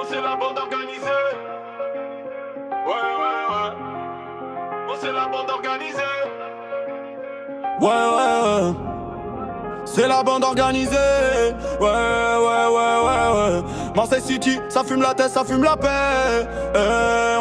c'est la bande organisée. Ouais, ouais, ouais. Oh, c'est la bande organisée. Ouais, ouais, ouais. C'est la bande organisée. Ouais, ouais, ouais, ouais, ouais. Marseille City, ça fume la tête, ça fume la paix.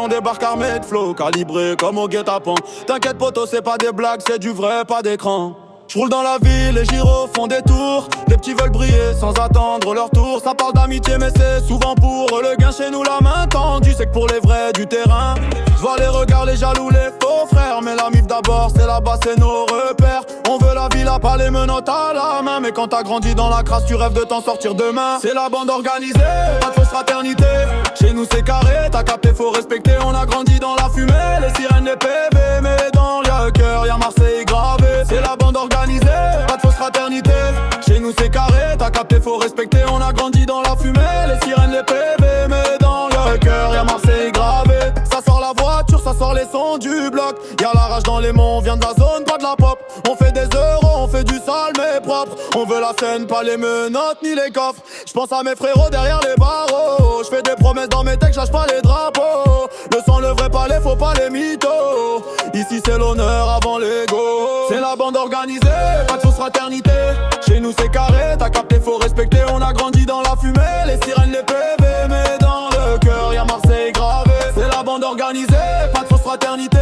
On débarque armé de flow, calibré comme au guet-apens. T'inquiète poto, c'est pas des blagues, c'est du vrai, pas d'écran. J'roule dans la ville, les gyros font des tours. Les petits veulent briller sans attendre leur tour. Ça parle d'amitié mais c'est souvent pour le gain. Chez nous la main tendue, c'est que pour les vrais du terrain. J'vois les regards, les jaloux, les faux frères. Mais la mif d'abord, c'est là-bas, c'est nos repères. On veut la villa, pas les menottes à la main. Mais quand t'as grandi dans la crasse, tu rêves de t'en sortir demain. C'est la bande organisée, pas de fausse fraternité. Chez nous c'est carré, t'as capté, faut respecter. On a grandi dans la fumée, les sirènes, les PV. Mais dans le cœur, y'a Marseille gravé. C'est la bande organisée, pas de fausse fraternité. Chez nous c'est carré, t'as capté, faut respecter. On a grandi dans la fumée, les sirènes, les PV. Mais dans le cœur, y'a Marseille gravé. Ça sort la voiture, ça sort les sons du bloc. Y'a la rage dans les monts, on vient de la zone, pas de la pop. On fait des euros, on fait du sale mais propre. On veut la scène, pas les menottes ni les coffres. J'pense à mes frérots derrière les barreaux. J'fais des promesses dans mes textes, lâche pas les drapeaux. Le sang, le vrai, pas les faux, pas les mythos. Ici c'est l'honneur avant l'ego. C'est la bande organisée, pas de fausse fraternité. Chez nous c'est carré, t'as capté, faut respecter. On a grandi dans la fumée, les sirènes, les PV. Mais dans le cœur, y'a Marseille gravé. C'est la bande organisée, pas de fausse fraternité.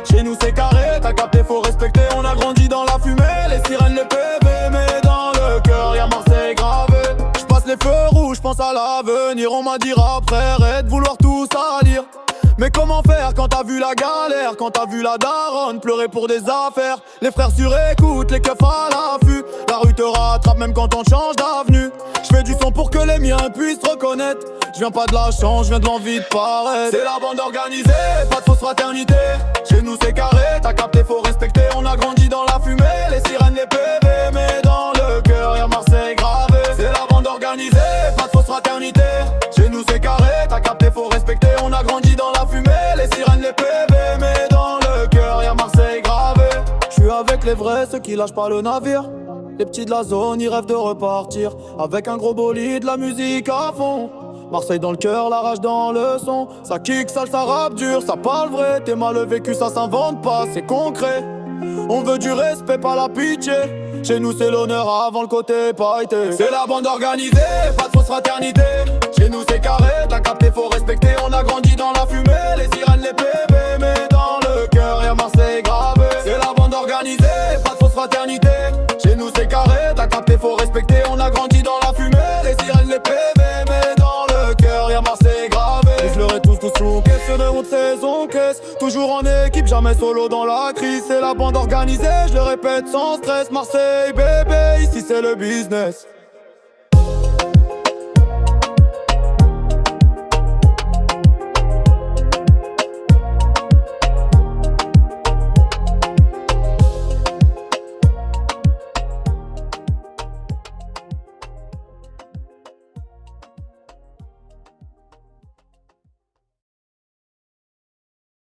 Chez nous c'est carré, t'as capté, faut respecter. On a grandi dans la fumée, les sirènes, les PV. Mais dans le cœur, y'a Marseille gravé. J'passe les feux rouges, j'pense à l'avenir. On m'a dit après, arrête de vouloir tout salir. Mais comment faire quand t'as vu la galère, quand t'as vu la daronne pleurer pour des affaires. Les frères sur écoute, les keufs à l'affût. La rue te rattrape même quand on change d'avenue. J'fais du son pour que les miens puissent reconnaître. J'viens pas de la chance, j'viens de l'envie de paraître. C'est la bande organisée, pas de fausse fraternité. Chez nous c'est carré, t'as capté, faut respecter. On a grandi dans la fumée, les sirènes, les PV. Mais dans le cœur, y'a Marseille gravé. C'est la bande organisée, pas de fausse fraternité. Chez nous c'est carré, t'as capté, faut respecter. On a grandi dans la fumée, les sirènes, les PV. Mais dans le cœur, y'a Marseille gravé. J'suis avec les vrais, ceux qui lâchent pas le navire. Les petits de la zone, ils rêvent de repartir. Avec un gros bolide, la musique à fond. Marseille dans le cœur, la rage dans le son. Ça kick, ça rappe dur, ça parle vrai. T'es mal vécu, ça s'invente pas, c'est concret. On veut du respect, pas la pitié. Chez nous c'est l'honneur avant le côté pailleté. C'est la bande organisée, pas de fausse fraternité. Chez nous c'est carré, t'as capté, faut respecter. On a grandi dans la fumée, les sirènes, les PV. Mais dans le cœur, y'a Marseille gravé. C'est la bande organisée, pas de fausse fraternité. Chez nous c'est carré, t'as capté, faut respecter. On a grandi dans la fumée, les sirènes, les PV. Mais dans le cœur, y'a Marseille gravé. Je leur ai tous sous caisse, de haute saison caisse. Toujours en équipe, jamais solo dans la crise. C'est la bande organisée, je le répète sans stress. Marseille bébé, ici c'est le business.